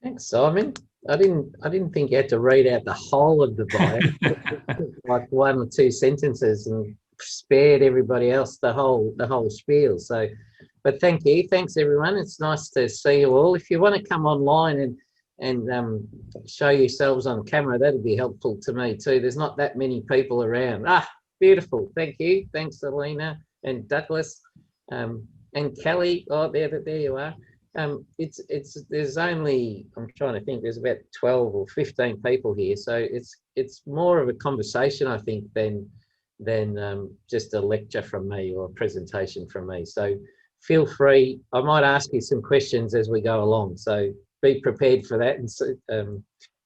Thanks, Simon. I didn't think you had to read out the whole of the bio, like one or two sentences, and spared everybody else the whole spiel. So, but thank you, thanks everyone. It's nice to see you all. If you want to come online and show yourselves on camera, that'd be helpful to me too. There's not that many people around. Ah, beautiful. Thank you. Thanks, Alina and Douglas, and Kelly. Oh, there you are. There's only, I'm trying to think, there's about 12 or 15 people here, so it's more of a conversation, I think, than just a lecture from me or a presentation from me. So feel free. I might ask you some questions as we go along, so be prepared for that,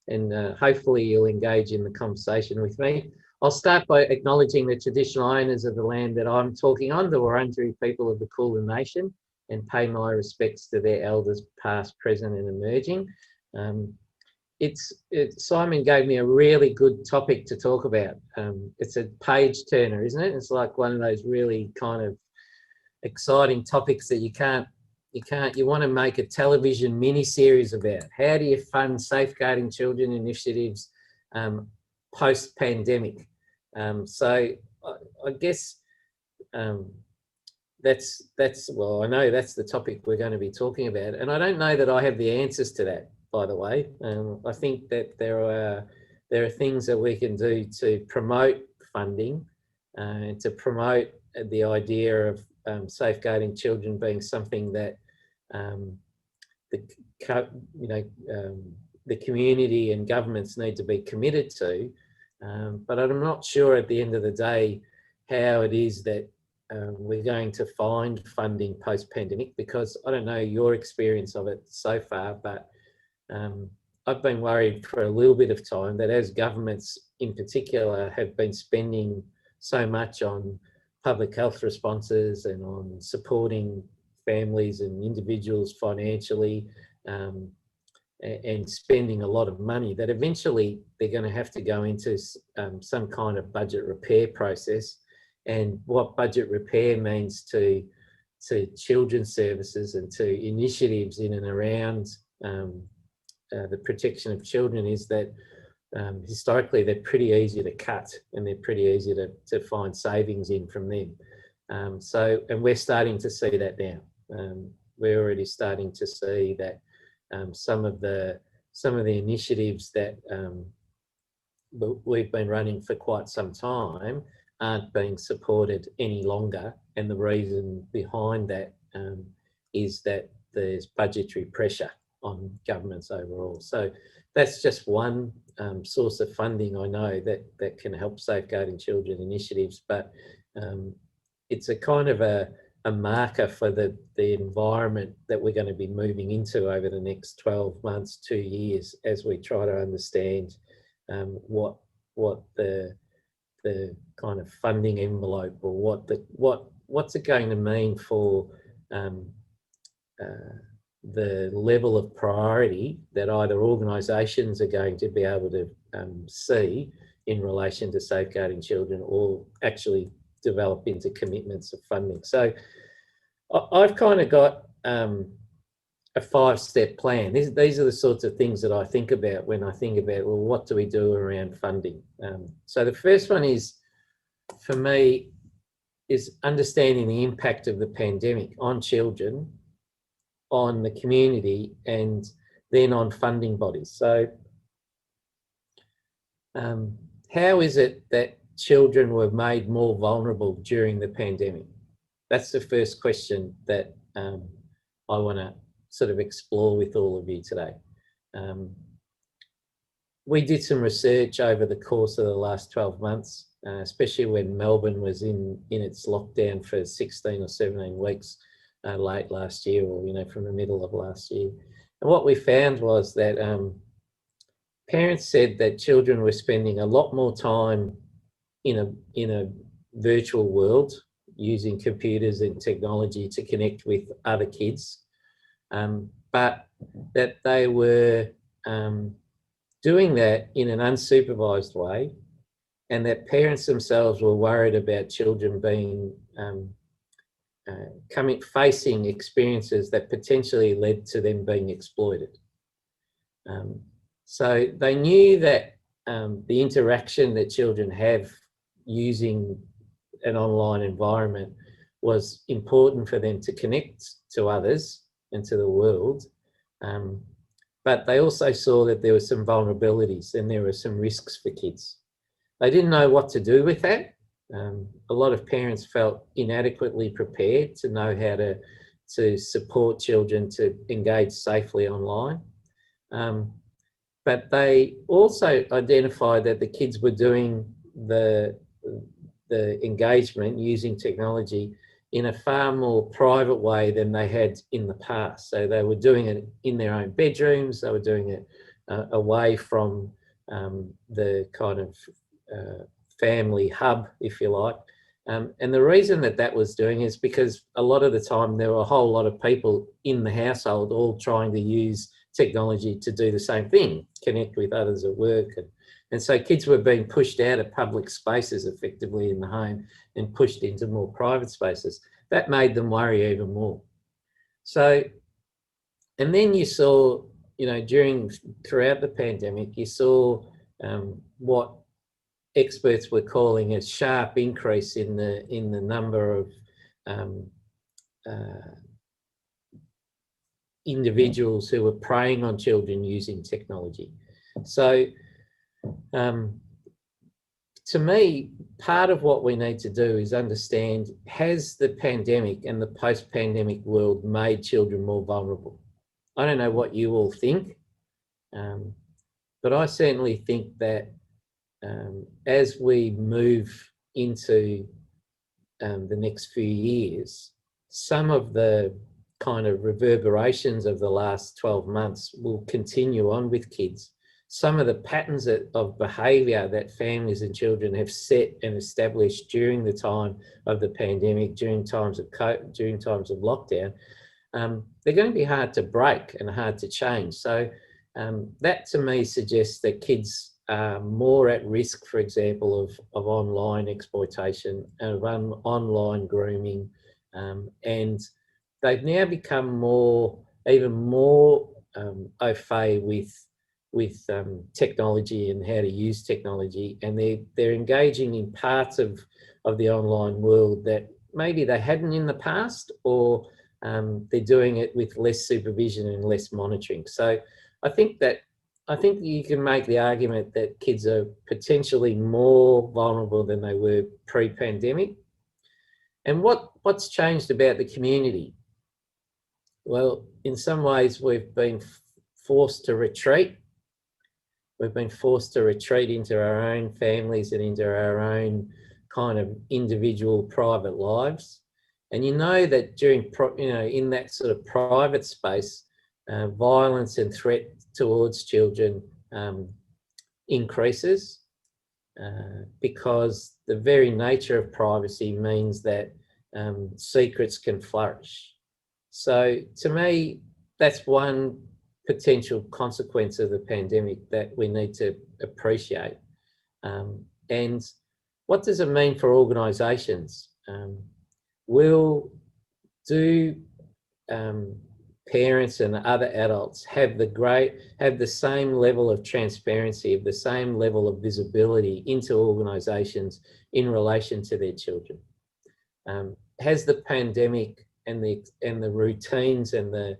and hopefully you'll engage in the conversation with me. I'll start by acknowledging the traditional owners of the land that I'm talking on, the Wurundjeri people of the Kulin Nation, and pay my respects to their elders, past, present, and emerging. Simon gave me a really good topic to talk about. It's a page turner, isn't it? It's like one of those really kind of exciting topics that you want to make a television mini-series about. How do you fund safeguarding children initiatives post-pandemic? So I guess that's well, I know that's the topic we're going to be talking about, and I don't know that I have the answers to that, by the way. I think that there are things that we can do to promote funding, and to promote the idea of safeguarding children being something that the community and governments need to be committed to. But I'm not sure at the end of the day how it is that we're going to find funding post-pandemic, because I don't know your experience of it so far, but I've been worried for a little bit of time that as governments in particular have been spending so much on public health responses and on supporting families and individuals financially, and spending a lot of money, that eventually they're going to have to go into some kind of budget repair process. And what budget repair means to children's services and to initiatives in and around the protection of children is that historically they're pretty easy to cut, and they're pretty easy to find savings in from them. And we're starting to see that now. We're already starting to see that some of the initiatives that we've been running for quite some time aren't being supported any longer, and the reason behind that is that there's budgetary pressure on governments overall. So that's just one source of funding I know that can help safeguarding children initiatives, but it's a kind of a marker for the environment that we're going to be moving into over the next 12 months, 2 years, as we try to understand what the kind of funding envelope, or what's it going to mean for the level of priority that either organisations are going to be able to see in relation to safeguarding children, or actually develop into commitments of funding. So I've kind of got a 5-step plan. These are the sorts of things that I think about when I think about, well, what do we do around funding? So the first one is, for me, is understanding the impact of the pandemic on children, on the community, and then on funding bodies. So how is it that children were made more vulnerable during the pandemic? That's the first question that I want to sort of explore with all of you today. We did some research over the course of the last 12 months, especially when Melbourne was in its lockdown for 16 or 17 weeks late last year, or from the middle of last year. And what we found was that parents said that children were spending a lot more time in a virtual world, using computers and technology to connect with other kids, but that they were doing that in an unsupervised way, and that parents themselves were worried about children being facing experiences that potentially led to them being exploited. So they knew that the interaction that children have using an online environment was important for them to connect to others and to the world. But they also saw that there were some vulnerabilities and there were some risks for kids. They didn't know what to do with that. A lot of parents felt inadequately prepared to know how to support children to engage safely online. But they also identified that the kids were doing the engagement using technology in a far more private way than they had in the past. So they were doing it in their own bedrooms, they were doing it away from the kind of family hub, if you like. And the reason that that was doing is because a lot of the time there were a whole lot of people in the household all trying to use technology to do the same thing, connect with others at work. And so kids were being pushed out of public spaces effectively in the home and pushed into more private spaces. That made them worry even more. So, and then you saw, you know, throughout the pandemic, you saw what experts were calling a sharp increase in the number of individuals who were preying on children using technology. So to me, part of what we need to do is understand, has the pandemic and the post-pandemic world made children more vulnerable? I don't know what you all think, but I certainly think that as we move into the next few years, some of the kind of reverberations of the last 12 months will continue on with kids. Some of the patterns of behaviour that families and children have set and established during the time of the pandemic, during times of lockdown, they're going to be hard to break and hard to change. So that to me suggests that kids are more at risk, for example, of online exploitation, of online grooming, and they've now become even more au fait with technology and how to use technology, and they're engaging in parts of the online world that maybe they hadn't in the past, or they're doing it with less supervision and less monitoring. So I think you can make the argument that kids are potentially more vulnerable than they were pre-pandemic. And what's changed about the community? Well, in some ways, we've been forced to retreat. We've been forced to retreat into our own families and into our own kind of individual private lives. And you know that in that sort of private space, violence and threat towards children increases because the very nature of privacy means that secrets can flourish. So to me, that's one potential consequence of the pandemic that we need to appreciate. And what does it mean for organisations? Do parents and other adults have the same level of transparency, the same level of visibility into organisations in relation to their children? Has the pandemic and the routines and the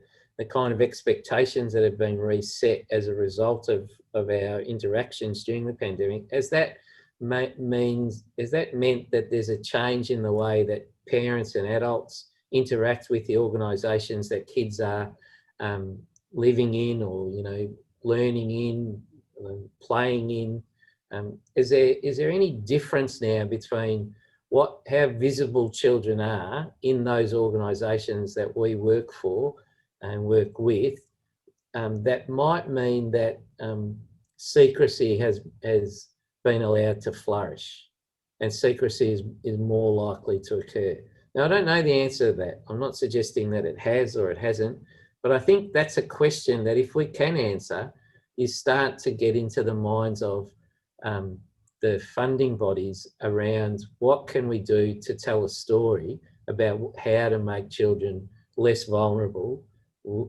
kind of expectations that have been reset as a result of our interactions during the pandemic, has that meant that there's a change in the way that parents and adults interact with the organisations that kids are living in, or learning in, playing in? Is there any difference now between how visible children are in those organisations that we work for and work with, that might mean that secrecy has been allowed to flourish, and secrecy is more likely to occur? Now, I don't know the answer to that. I'm not suggesting that it has or it hasn't, but I think that's a question that if we can answer, you start to get into the minds of the funding bodies around what can we do to tell a story about how to make children less vulnerable,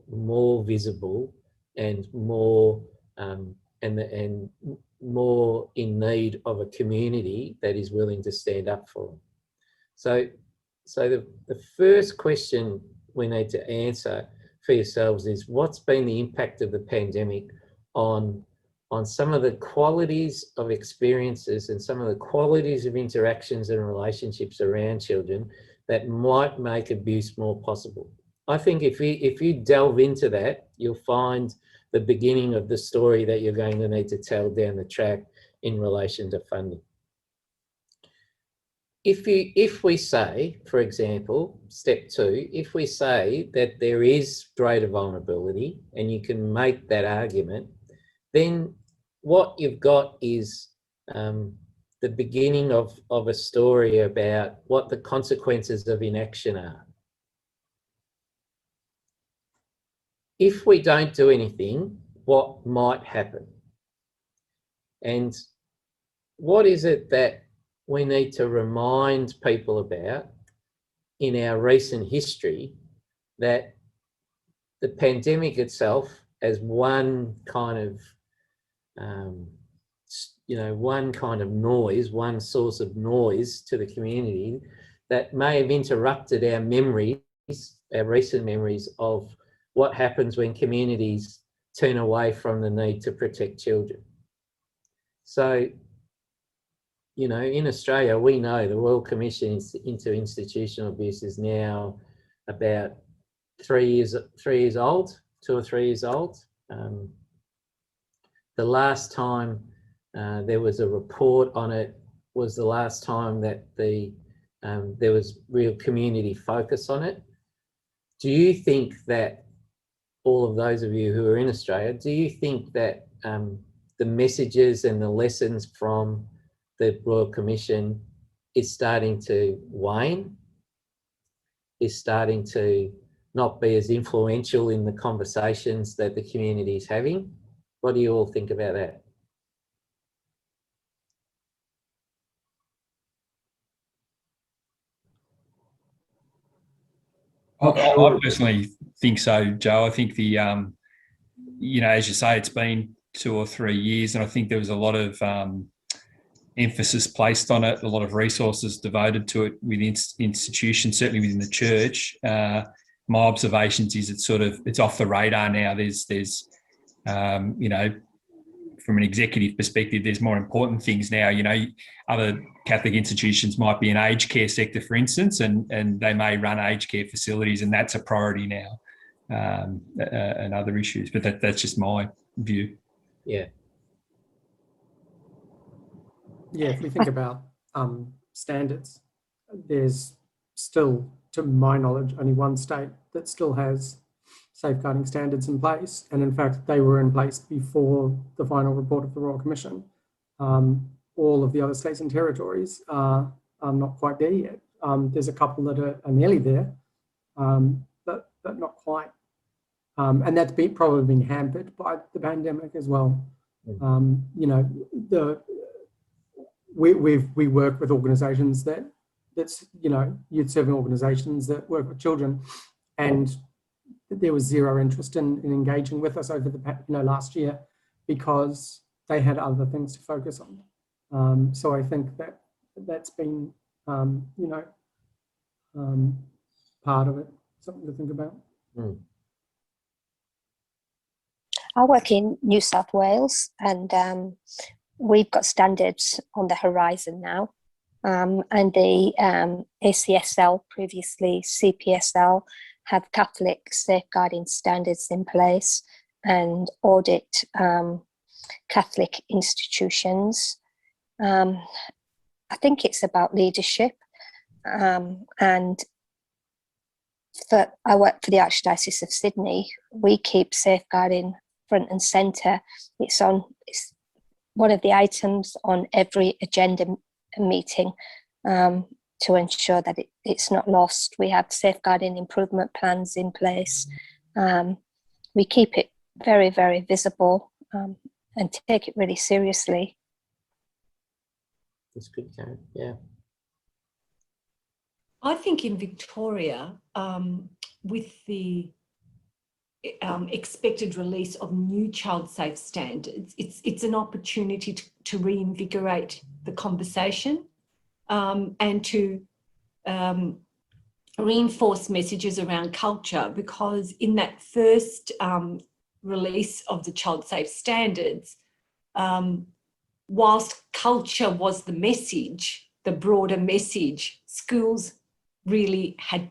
more visible, and more and more in need of a community that is willing to stand up for them. So the first question we need to answer for yourselves is, what's been the impact of the pandemic on some of the qualities of experiences and some of the qualities of interactions and relationships around children that might make abuse more possible? I think if you delve into that, you'll find the beginning of the story that you're going to need to tell down the track in relation to funding. If we say, for example, step 2, if we say that there is greater vulnerability and you can make that argument, then what you've got is the beginning of a story about what the consequences of inaction are. If we don't do anything, what might happen? And what is it that we need to remind people about in our recent history, that the pandemic itself as one kind of, one kind of noise, one source of noise to the community that may have interrupted our memories, our recent memories of what happens when communities turn away from the need to protect children. So, in Australia, we know the Royal Commission into Institutional Abuse is now about 3 years old, 2 or 3 years old. The last time there was a report on it was the last time that there was real community focus on it. Do you think that, all of those of you who are in Australia, do you think that the messages and the lessons from the Royal Commission is starting to wane, is starting to not be as influential in the conversations that the community is having? What do you all think about that? I personally think so, Joe. I think the, as you say, it's been 2 or 3 years, and I think there was a lot of emphasis placed on it, a lot of resources devoted to it within institutions, certainly within the church. My observations is it's off the radar now. There's from an executive perspective, there's more important things now. Other Catholic institutions might be an aged care sector, for instance, and they may run aged care facilities, and that's a priority now, and other issues. But that's just my view. Yeah. Yeah, if we think about standards, there's still, to my knowledge, only one state that still has safeguarding standards in place. And in fact, they were in place before the final report of the Royal Commission. All of the other states and territories are not quite there yet. There's a couple that are nearly there, but not quite. And that's probably been hampered by the pandemic as well. We work with organisations that's youth serving organisations that work with children, and there was zero interest in engaging with us over the last year because they had other things to focus on. So I think that's been part of it, something to think about. I work in New South Wales, and we've got standards on the horizon now, and the ACSL, previously CPSL, have Catholic safeguarding standards in place and audit Catholic institutions. I think it's about leadership, and I work for the Archdiocese of Sydney. We keep safeguarding front and centre. It's one of the items on every agenda meeting to ensure that it's not lost. We have safeguarding improvement plans in place. We keep it very, very visible and take it really seriously. That's good, Karen. Yeah. I think in Victoria, with the expected release of new child safe standards. It's an opportunity to reinvigorate the conversation and to reinforce messages around culture, because in that first release of the child safe standards, whilst culture was the message, the broader message, schools really had,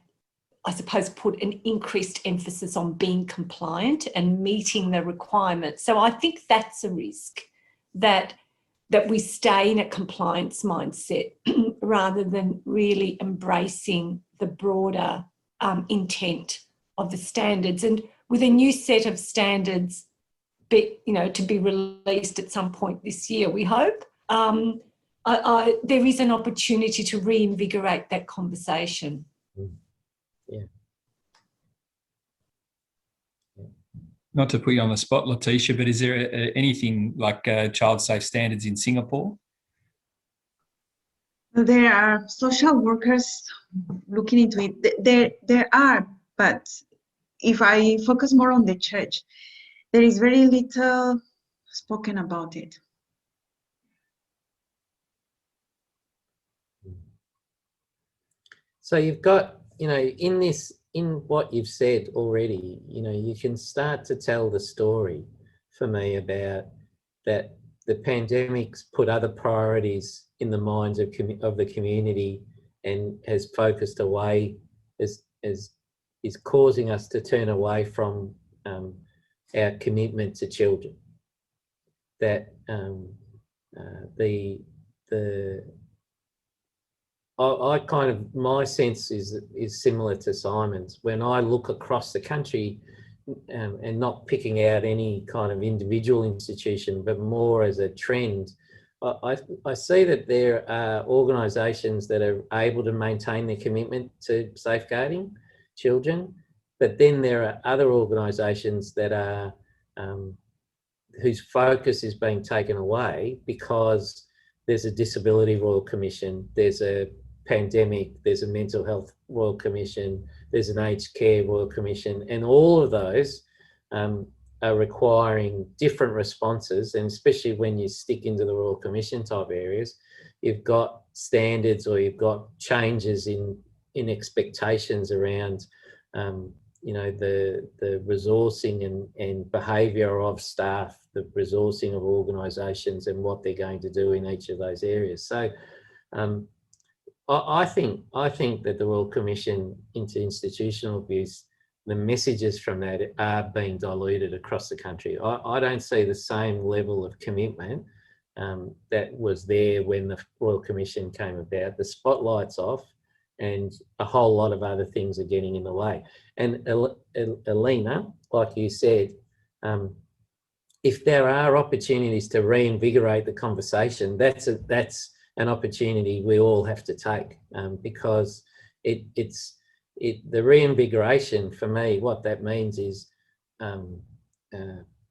I suppose, put an increased emphasis on being compliant and meeting the requirements. So I think that's a risk, that we stay in a compliance mindset rather than really embracing the broader intent of the standards. And with a new set of standards, to be released at some point this year, we hope, there is an opportunity to reinvigorate that conversation. Yeah. Not to put you on the spot, Letitia, but is there anything like child safe standards in Singapore? There are social workers looking into it. There are, but if I focus more on the church, there is very little spoken about it. So you've got, in what you've said already, you can start to tell the story for me about that the pandemic's put other priorities in the minds of the community and has focused away, is causing us to turn away from our commitment to children. That my sense is similar to Simon's. When I look across the country, and not picking out any kind of individual institution, but more as a trend, I see that there are organisations that are able to maintain their commitment to safeguarding children, but then there are other organisations that are whose focus is being taken away because there's a Disability Royal Commission, there's a pandemic, there's a Mental Health Royal Commission, there's an Aged Care Royal Commission, and all of those are requiring different responses. And especially when you stick into the Royal Commission type areas, you've got standards or you've got changes in expectations around the resourcing and behaviour of staff, the resourcing of organisations and what they're going to do in each of those areas. So I think that the Royal Commission into institutional abuse, the messages from that are being diluted across the country. I don't see the same level of commitment that was there when the Royal Commission came about. The spotlight's off and a whole lot of other things are getting in the way. And Alina, like you said, if there are opportunities to reinvigorate the conversation, that's an opportunity we all have to take, because the reinvigoration for me, what that means is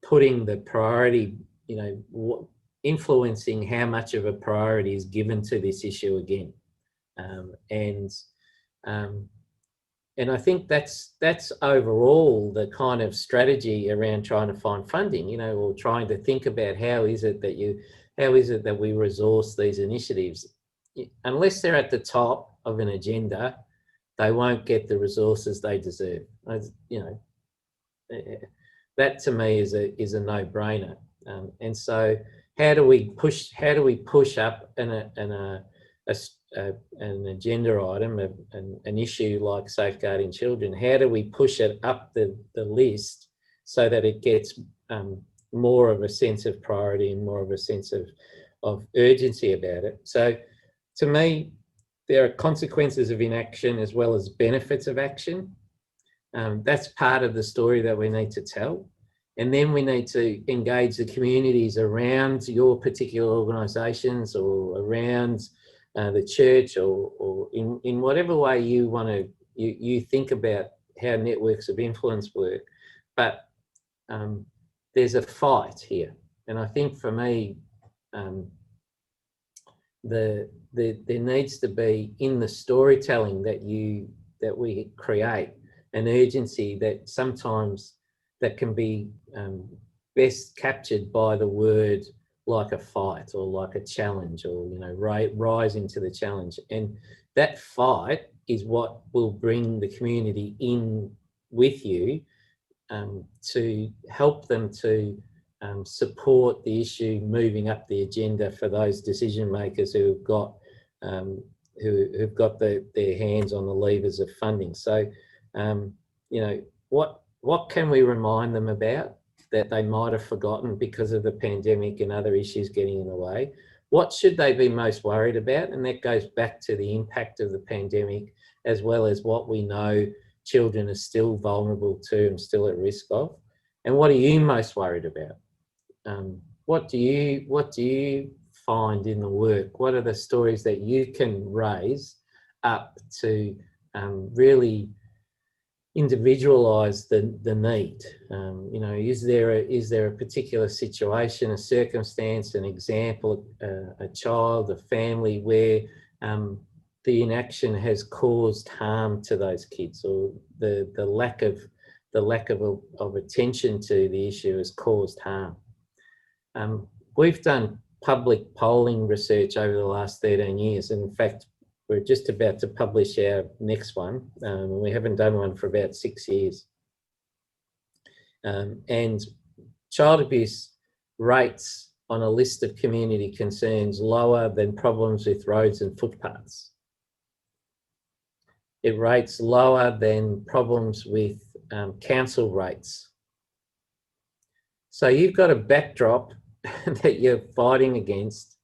putting the priority, influencing how much of a priority is given to this issue again. And I think that's overall the kind of strategy around trying to find funding, or trying to think about how is it that we resource these initiatives. Unless they're at the top of an agenda, they won't get the resources they deserve. That to me is a no-brainer. And so how do we push up an agenda item, an issue like safeguarding children? How do we push it up the list so that it gets more of a sense of priority and more of a sense of urgency about it? So to me, there are consequences of inaction as well as benefits of action. That's part of the story that we need to tell. And then we need to engage the communities around your particular organisations or around the church or in whatever way you want to, you think about how networks of influence work. But there's a fight here. And I think for me, there needs to be, in the storytelling that we create, an urgency that sometimes that can be best captured by the word like a fight or like a challenge, or, you know, rising to the challenge. And that fight is what will bring the community in with you to help them to support the issue moving up the agenda for those decision makers who've got their hands on the levers of funding. So, you know, what can we remind them about that they might have forgotten because of the pandemic and other issues getting in the way? What should they be most worried about? And that goes back to the impact of the pandemic, as well as what we know children are still vulnerable to and still at risk of. And what are you most worried about? What do you find in the work? What are the stories that you can raise up to really individualise the need? You know, is there a particular situation, a circumstance, an example, a child, a family where the inaction has caused harm to those kids, or the lack of attention to the issue has caused harm? We've done public polling research over the last 13 years, and in fact, we're just about to publish our next one. We haven't done one for about 6 years. And child abuse rates on a list of community concerns lower than problems with roads and footpaths. It rates lower than problems with council rates. So you've got a backdrop that you're fighting against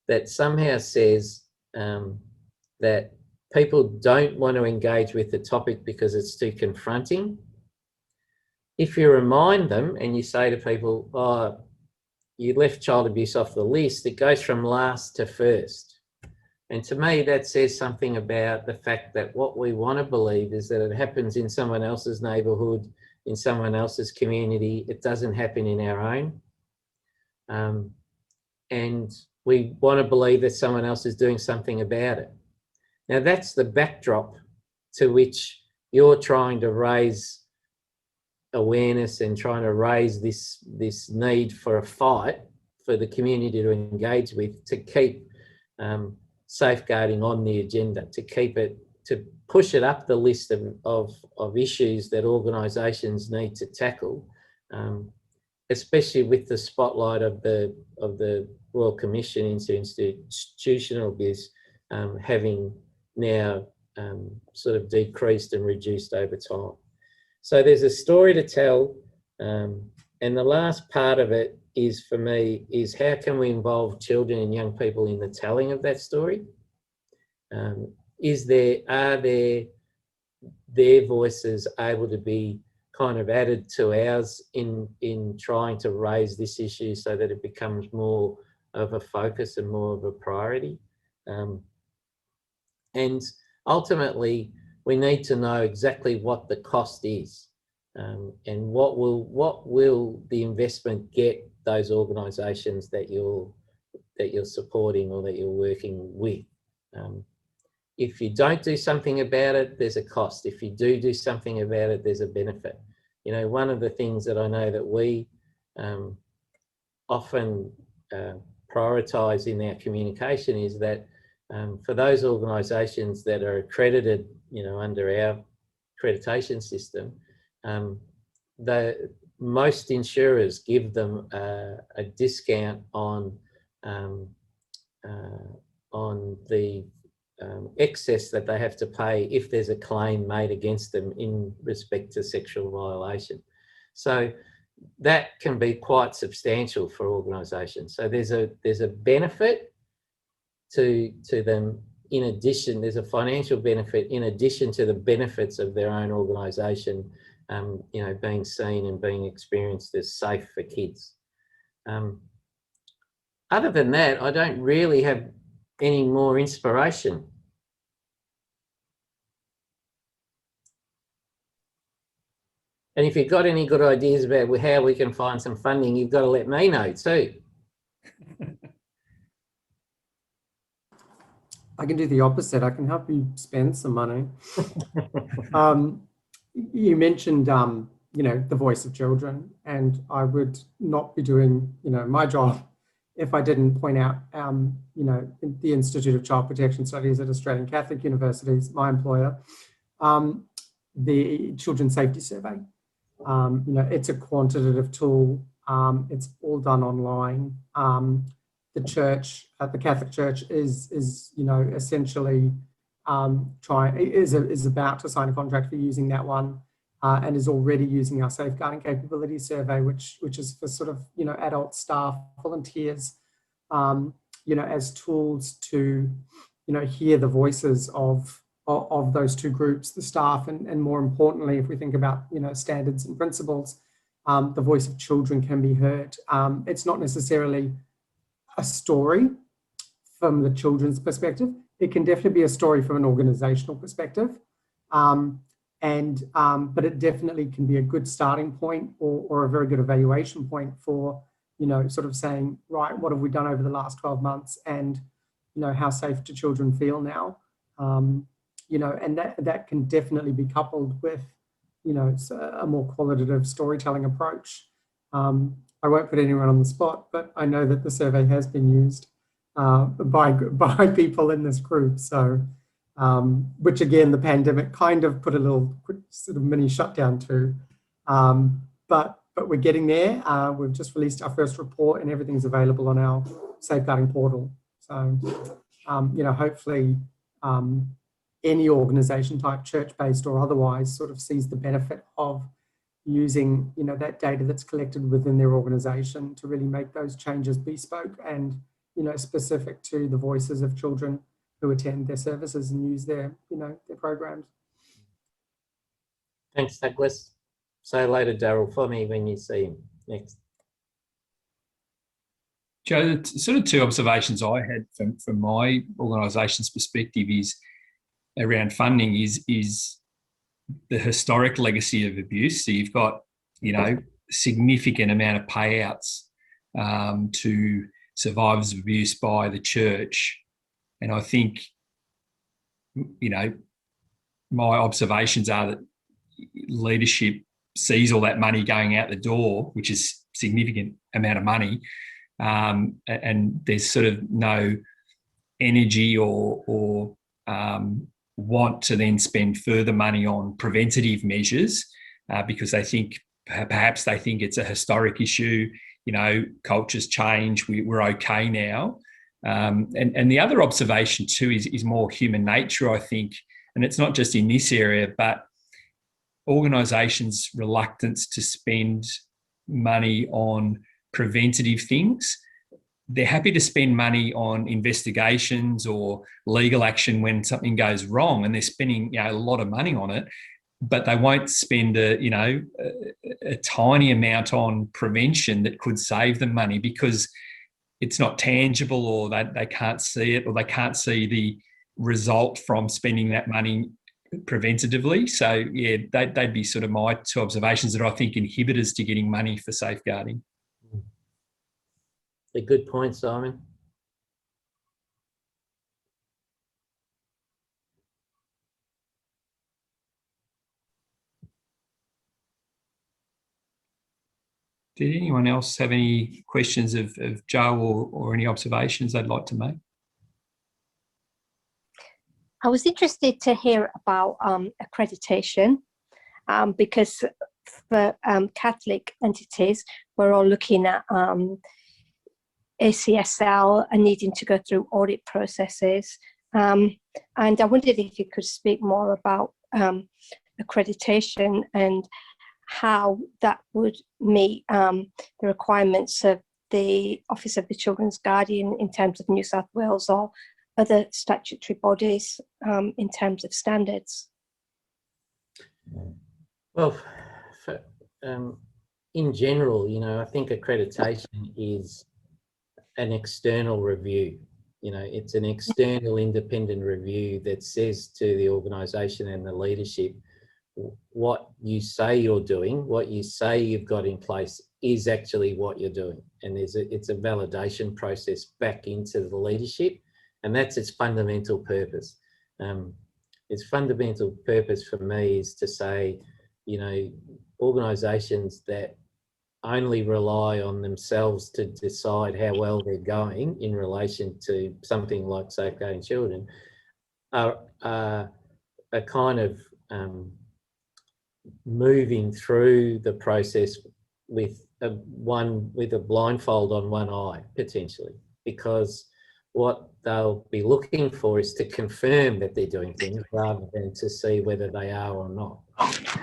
that somehow says that people don't want to engage with the topic because it's too confronting. If you remind them and you say to people, oh, you left child abuse off the list, it goes from last to first. And to me, that says something about the fact that what we want to believe is that it happens in someone else's neighbourhood, in someone else's community. It doesn't happen in our own. And we want to believe that someone else is doing something about it. Now, that's the backdrop to which you're trying to raise awareness and trying to raise this need for a fight for the community to engage with, to keep safeguarding on the agenda, to keep it, to push it up the list of issues that organisations need to tackle, especially with the spotlight of the Royal Commission into institutional abuse having now sort of decreased and reduced over time. So there's a story to tell, and the last part of it is, for me, is how can we involve children and young people in the telling of that story? Are their voices able to be kind of added to ours in trying to raise this issue so that it becomes more of a focus and more of a priority? And ultimately, we need to know exactly what the cost is, and what will the investment get those organisations that you're supporting or that you're working with. If you don't do something about it, there's a cost. If you do something about it, there's a benefit. You know, one of the things that I know that we often prioritise in our communication is that for those organisations that are accredited, you know, under our accreditation system, most insurers give them a discount on the excess that they have to pay if there's a claim made against them in respect to sexual violation. So that can be quite substantial for organisations. So there's a benefit to them. In addition, there's a financial benefit in addition to the benefits of their own organisation, you know, being seen and being experienced as safe for kids. Other than that, I don't really have any more inspiration. And if you've got any good ideas about how we can find some funding, you've got to let me know too. I can do the opposite. I can help you spend some money. You mentioned you know, the voice of children. And I would not be doing, you know, my job if I didn't point out, you know, the Institute of Child Protection Studies at Australian Catholic Universities, my employer, the Children's Safety Survey. You know, it's a quantitative tool. It's all done online. The church, the Catholic Church, is you know, essentially is about to sign a contract for using that one, and is already using our safeguarding capability survey, which is for sort of, you know, adult staff, volunteers, you know, as tools to, you know, hear the voices of those two groups, the staff, and more importantly, if we think about, you know, standards and principles, the voice of children can be heard. It's not necessarily a story from the children's perspective. It can definitely be a story from an organizational perspective. But it definitely can be a good starting point or a very good evaluation point for, you know, sort of saying, right, what have we done over the last 12 months, and, you know, how safe do children feel now? You know, and that can definitely be coupled with, you know, a more qualitative storytelling approach. I won't put anyone on the spot, but I know that the survey has been used by people in this group. So, which again, the pandemic kind of put a little quick sort of mini shutdown to. But we're getting there. We've just released our first report, and everything's available on our safeguarding portal. So, you know, hopefully any organization type, church-based or otherwise, sort of sees the benefit of using, you know, that data that's collected within their organization to really make those changes bespoke and, you know, specific to the voices of children who attend their services and use their, you know, their programs. Thanks, Douglas. Say hello to Daryl for me when you see him next. Joe, the sort of two observations I had from my organisation's perspective is around funding is the historic legacy of abuse. So you've got, you know, significant amount of payouts to survivors of abuse by the church. And I think, you know, my observations are that leadership sees all that money going out the door, which is significant amount of money, and there's sort of no energy or want to then spend further money on preventative measures because they think, perhaps they think it's a historic issue, you know, cultures change, we're okay now. And the other observation too is more human nature, I think, and it's not just in this area, but organisations' reluctance to spend money on preventative things. They're happy to spend money on investigations or legal action when something goes wrong, and they're spending, you know, a lot of money on it, but they won't spend a tiny amount on prevention that could save them money because it's not tangible, or they can't see it, or they can't see the result from spending that money preventatively. So yeah, they'd be sort of my two observations that I think inhibitors to getting money for safeguarding. A good point, Simon. Did anyone else have any questions of Joe or any observations they'd like to make? I was interested to hear about accreditation because for Catholic entities, we're all looking at ACSL and needing to go through audit processes. And I wondered if you could speak more about accreditation and how that would meet the requirements of the Office of the Children's Guardian in terms of New South Wales or other statutory bodies in terms of standards. Well, in general, you know, I think accreditation is an external review. You know, it's an external independent review that says to the organisation and the leadership, what you say you're doing, what you say you've got in place is actually what you're doing. And it's a validation process back into the leadership, and that's its fundamental purpose. Its fundamental purpose for me is to say, organisations that only rely on themselves to decide how well they're going in relation to something like safeguarding children are kind of moving through the process with a blindfold on one eye, potentially, because what they'll be looking for is to confirm that they're doing things rather than to see whether they are or not.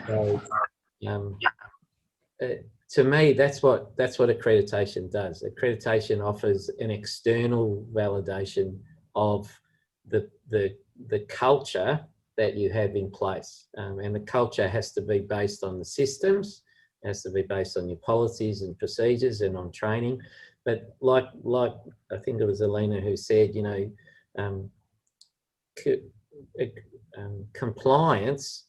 So, to me, that's what accreditation does. Accreditation offers an external validation of the culture that you have in place, and the culture has to be based on the systems, it has to be based on your policies and procedures and on training. But like I think it was Alina who said, compliance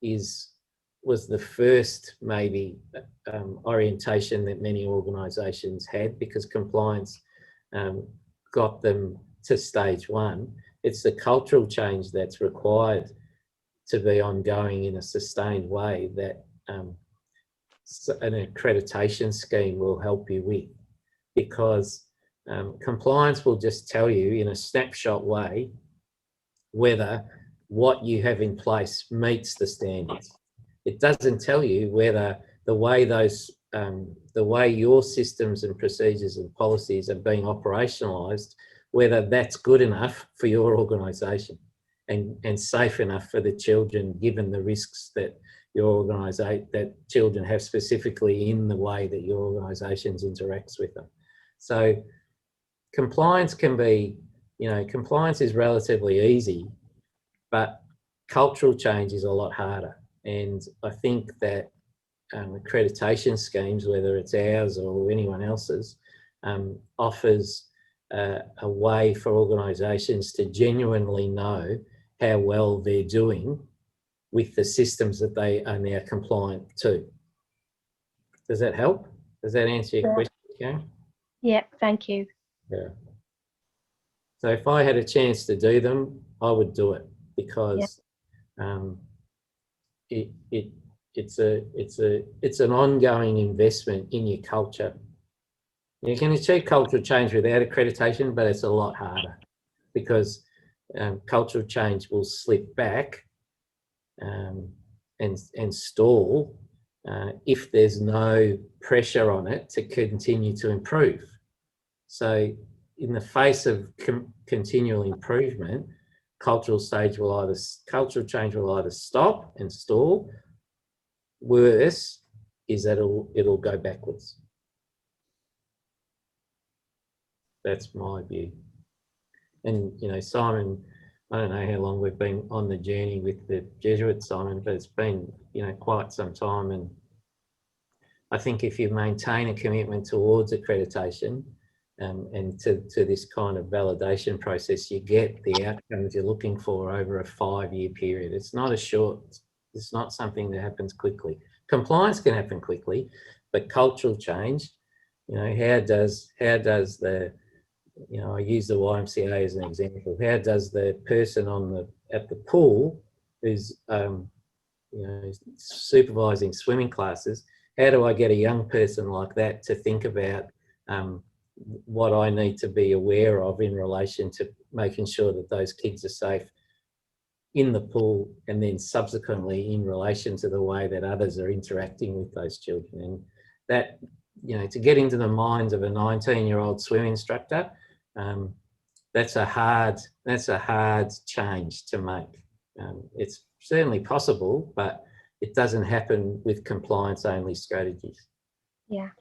was the first maybe orientation that many organisations had, because compliance got them to stage one. It's the cultural change that's required to be ongoing in a sustained way that an accreditation scheme will help you with, because compliance will just tell you in a snapshot way whether what you have in place meets the standards. It doesn't tell you whether the way your systems and procedures and policies are being operationalised, whether that's good enough for your organisation and safe enough for the children, given the risks that that children have specifically in the way that your organisations interacts with them. So compliance can be, compliance is relatively easy, but cultural change is a lot harder. And I think that accreditation schemes, whether it's ours or anyone else's, offers a way for organisations to genuinely know how well they're doing with the systems that they are now compliant to. Does that help? Does that answer your question, Karen? Yeah, thank you. Yeah. So if I had a chance to do them, I would do it, because it's an ongoing investment in your culture. You can achieve cultural change without accreditation, but it's a lot harder, because cultural change will slip back and stall if there's no pressure on it to continue to improve. So in the face of continual improvement, cultural change will either stop and stall. Worse is that it'll go backwards. That's my view. And Simon, I don't know how long we've been on the journey with the Jesuits, Simon, but it's been quite some time. And I think if you maintain a commitment towards accreditation and to this kind of validation process, you get the outcomes you're looking for over a 5-year period. It's not something that happens quickly. Compliance can happen quickly, but cultural change, how does the, I use the YMCA as an example. How does the person at the pool who's supervising swimming classes, how do I get a young person like that to think about what I need to be aware of in relation to making sure that those kids are safe in the pool, and then subsequently in relation to the way that others are interacting with those children? And that, to get into the minds of a 19-year-old swim instructor, that's a hard change to make. It's certainly possible, but it doesn't happen with compliance-only strategies. Yeah.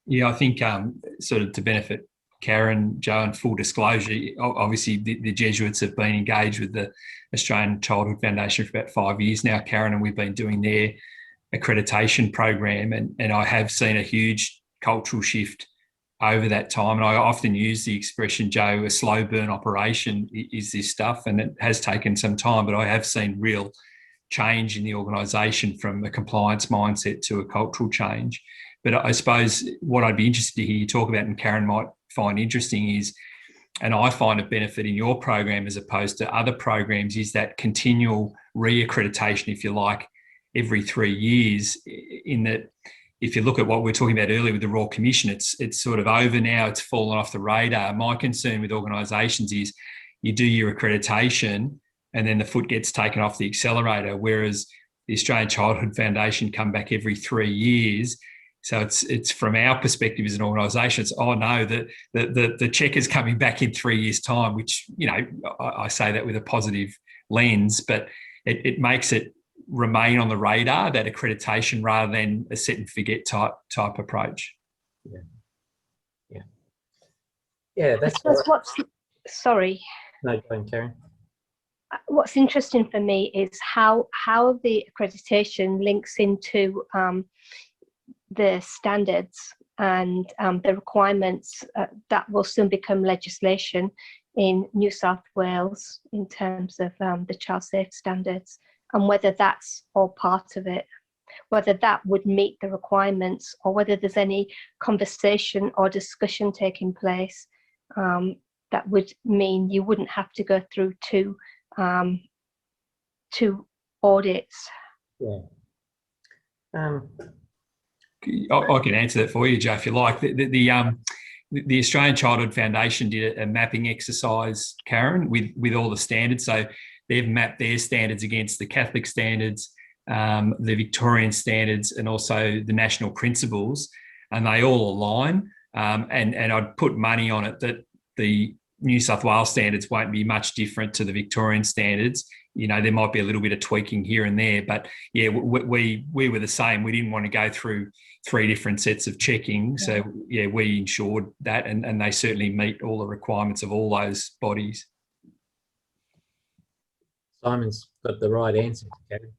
Yeah, I think sort of to benefit Karen, Joe, and full disclosure, obviously the Jesuits have been engaged with the Australian Childhood Foundation for about 5 years now, Karen, and we've been doing their accreditation program, and I have seen a huge cultural shift over that time. And I often use the expression, Joe, a slow burn operation is this stuff, and it has taken some time, but I have seen real change in the organisation from a compliance mindset to a cultural change. But I suppose what I'd be interested to hear you talk about, and Karen might find interesting, is, and I find a benefit in your program as opposed to other programs, is that continual re-accreditation, if you like, every 3 years, in that if you look at what we were talking about earlier with the Royal Commission, it's sort of over now, it's fallen off the radar. My concern with organisations is you do your accreditation and then the foot gets taken off the accelerator, whereas the Australian Childhood Foundation come back every 3 years. So it's from our perspective as an organisation, it's, oh no, the check is coming back in 3 years' time, which, you know, I say that with a positive lens, but it makes it remain on the radar, that accreditation, rather than a set and forget type approach. Yeah, that's sorry. No, go on, Karen. What's interesting for me is how the accreditation links into the standards and the requirements that will soon become legislation in New South Wales in terms of the child safe standards, and whether that's all part of it, whether that would meet the requirements, or whether there's any conversation or discussion taking place that would mean you wouldn't have to go through two audits. Yeah. I can answer that for you, Joe, if you like. The Australian Childhood Foundation did a mapping exercise, Karen, with all the standards. So they've mapped their standards against the Catholic standards, the Victorian standards, and also the national principles, and they all align. And I'd put money on it that the New South Wales standards won't be much different to the Victorian standards. You know, there might be a little bit of tweaking here and there, but yeah, we were the same. We didn't want to go through 3 different sets of checking. Yeah. So yeah, we ensured that, and they certainly meet all the requirements of all those bodies. Simon's got the right answer, Karen.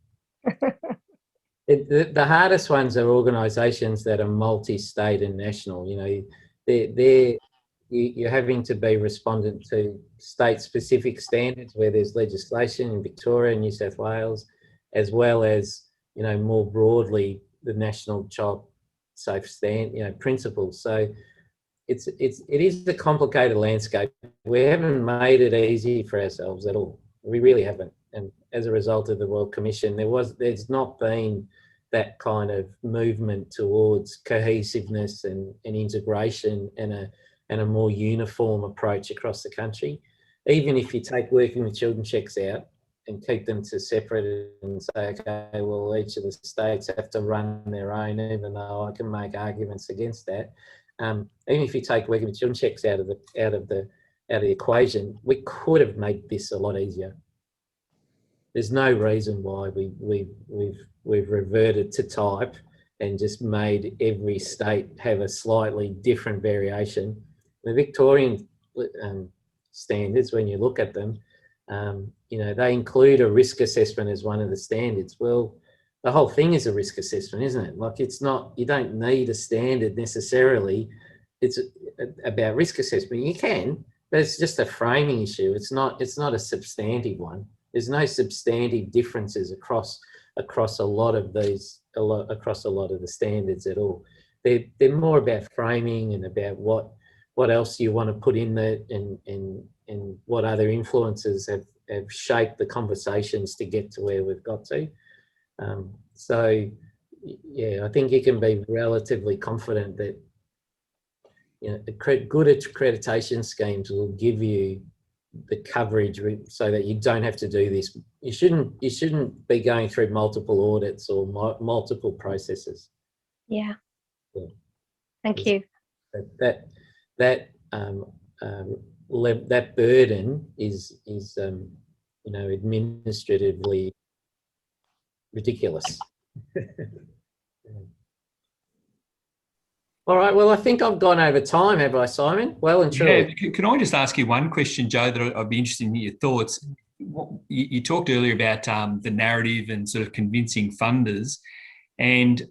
The hardest ones are organisations that are multi-state and national. You know, you're having to be respondent to state-specific standards where there's legislation in Victoria and New South Wales, as well as, you know, more broadly the national child safe principles. So it is a complicated landscape. We haven't made it easy for ourselves at all. We really haven't. And as a result of the Royal Commission, there's not been that kind of movement towards cohesiveness and integration and a more uniform approach across the country. Even if you take working with children checks out and keep them to separate and say, okay, well, each of the states have to run their own, even though I can make arguments against that. Even if you take working with children checks out of the equation, we could have made this a lot easier. There's no reason why we've reverted to type and just made every state have a slightly different variation. The Victorian standards, when you look at them, you know, they include a risk assessment as one of the standards. Well, the whole thing is a risk assessment, isn't it? Like, it's not, you don't need a standard necessarily. It's about risk assessment. You can, but it's just a framing issue. It's not a substantive one. There's no substantive differences across a lot of these, across a lot of the standards at all. They're more about framing and about what else you want to put in there, and what other influences have shaped the conversations to get to where we've got to. So yeah, I think you can be relatively confident that, you know, good accreditation schemes will give you the coverage so that you don't have to do this. You shouldn't be going through multiple audits or multiple processes. Yeah. Thank you. That burden is you know, administratively ridiculous. All right, well, I think I've gone over time, have I, Simon? Well and truly. Yeah. Can I just ask you one question, Joe, that I'd be interested in your thoughts? You talked earlier about the narrative and sort of convincing funders, and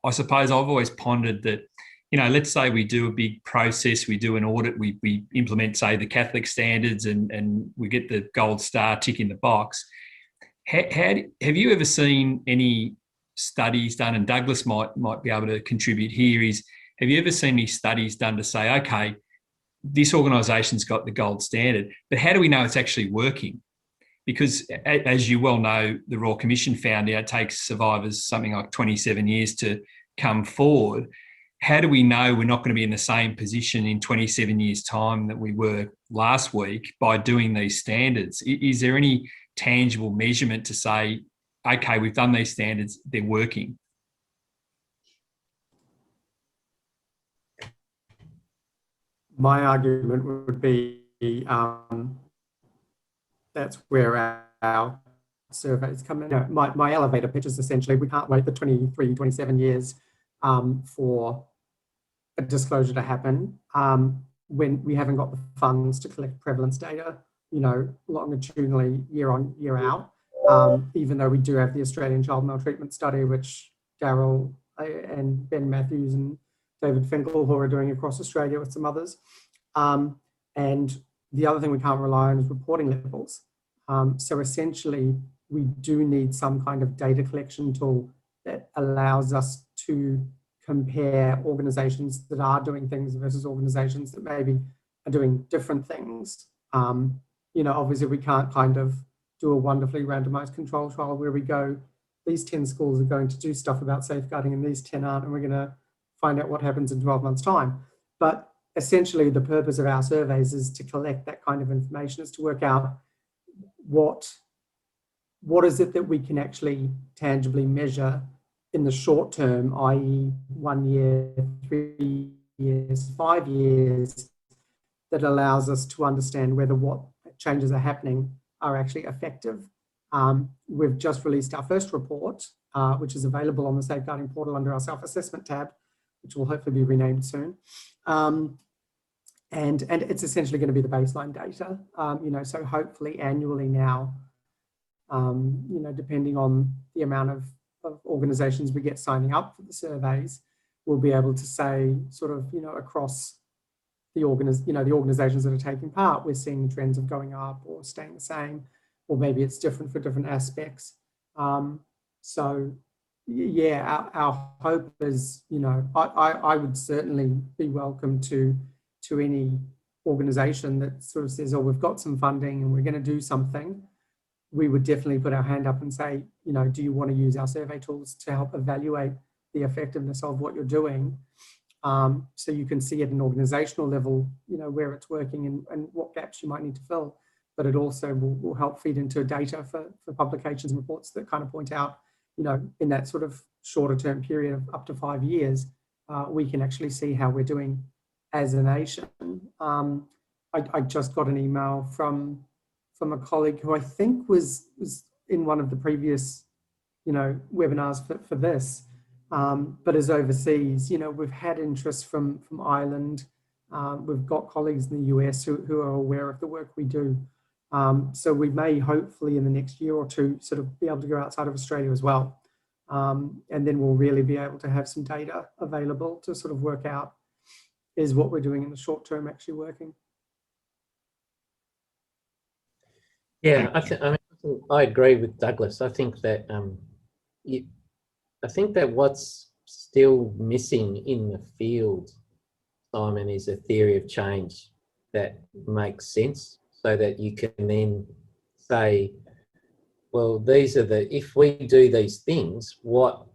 I suppose I've always pondered that, you know, let's say we do a big process, we do an audit, we implement, say, the Catholic standards, and we get the gold star tick in the box. Have you ever seen any studies done, and Douglas might be able to contribute here, is have you ever seen any studies done to say, okay, this organisation's got the gold standard, but how do we know it's actually working? because as you well know, the Royal Commission found out it takes survivors something like 27 years to come forward. How do we know we're not going to be in the same position in 27 years' time that we were last week by doing these standards? Is there any tangible measurement to say, okay, we've done these standards, they're working? My argument would be that's where our surveys come in. My elevator pitch is essentially we can't wait for 23, 27 years for a disclosure to happen when we haven't got the funds to collect prevalence data, longitudinally year on, year out. Even though we do have the Australian Child Maltreatment Study, which Daryl and Ben Matthews and David Finkel, who are doing across Australia with some others. And the other thing we can't rely on is reporting levels. So essentially, we do need some kind of data collection tool that allows us to compare organisations that are doing things versus organisations that maybe are doing different things. Obviously we can't kind of do a wonderfully randomised control trial where we go, these 10 schools are going to do stuff about safeguarding and these 10 aren't, and we're going to find out what happens in 12 months' time. But essentially the purpose of our surveys is to collect that kind of information, is to work out what is it that we can actually tangibly measure in the short term, i.e. 1 year, 3 years, 5 years, that allows us to understand whether what changes are happening are actually effective. We've just released our first report, which is available on the Safeguarding portal under our self-assessment tab, which will hopefully be renamed soon. And it's essentially going to be the baseline data, so hopefully annually now, depending on the amount of organisations we get signing up for the surveys, we'll be able to say sort of, across the organisations that are taking part, we're seeing trends of going up or staying the same, or maybe it's different for different aspects. So yeah, our hope is, I would certainly be welcome to any organisation that sort of says, oh, we've got some funding and we're going to do something. We would definitely put our hand up and say, do you want to use our survey tools to help evaluate the effectiveness of what you're doing? So you can see at an organisational level, where it's working and what gaps you might need to fill. But it also will help feed into data for publications and reports that kind of point out, in that sort of shorter term period of up to 5 years, we can actually see how we're doing as a nation. I just got an email from a colleague who I think was in one of the previous, webinars for this, but is overseas. We've had interest from Ireland. We've got colleagues in the US who are aware of the work we do. So we may hopefully in the next year or two sort of be able to go outside of Australia as well. And then we'll really be able to have some data available to sort of work out, is what we're doing in the short term actually working? Yeah, I agree with Douglas. I think that what's still missing in the field, Simon, is a theory of change that makes sense, so that you can then say, well, if we do these things, what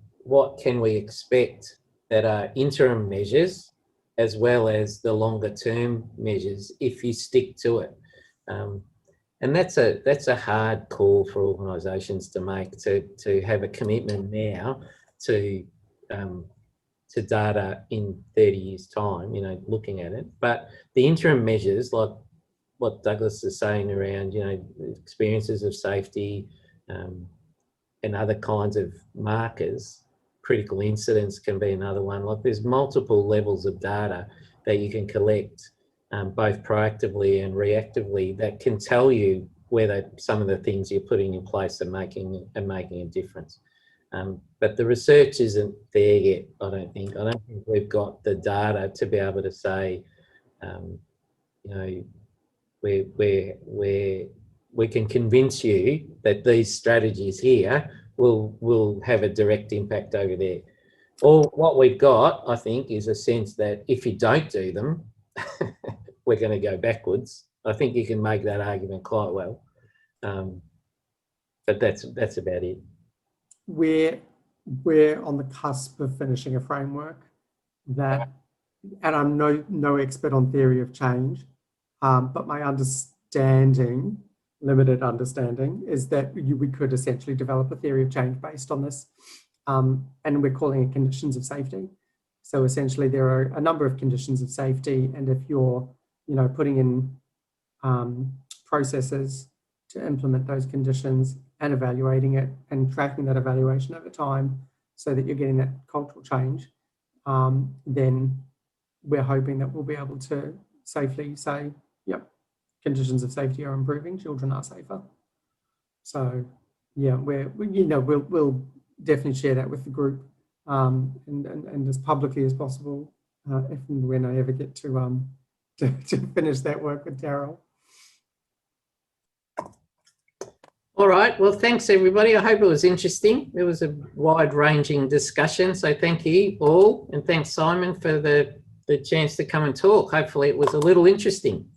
can we expect that are interim measures as well as the longer term measures if you stick to it? And that's a hard call for organisations to make, to have a commitment now to data in 30 years' time, looking at it. But the interim measures, like what Douglas is saying around, experiences of safety and other kinds of markers, critical incidents can be another one. Like there's multiple levels of data that you can collect, both proactively and reactively, that can tell you whether some of the things you're putting in place are making a difference. But the research isn't there yet, I don't think. I don't think we've got the data to be able to say, we can convince you that these strategies here will have a direct impact over there. Or what we've got, I think, is a sense that if you don't do them, we're going to go backwards. I think you can make that argument quite well. But that's about it. We're on the cusp of finishing a framework that, and I'm no expert on theory of change, but my understanding, limited understanding, is that we could essentially develop a theory of change based on this, and we're calling it conditions of safety. So essentially, there are a number of conditions of safety, and if you're, putting in processes to implement those conditions and evaluating it and tracking that evaluation over time, so that you're getting that cultural change, then we're hoping that we'll be able to safely say, yep, conditions of safety are improving, children are safer. So yeah, we'll definitely share that with the group, and as publicly as possible, if and when I ever get to finish that work with Daryl. All right. Well, thanks, everybody. I hope it was interesting. It was a wide-ranging discussion. So thank you all. And thanks, Simon, for the chance to come and talk. Hopefully it was a little interesting.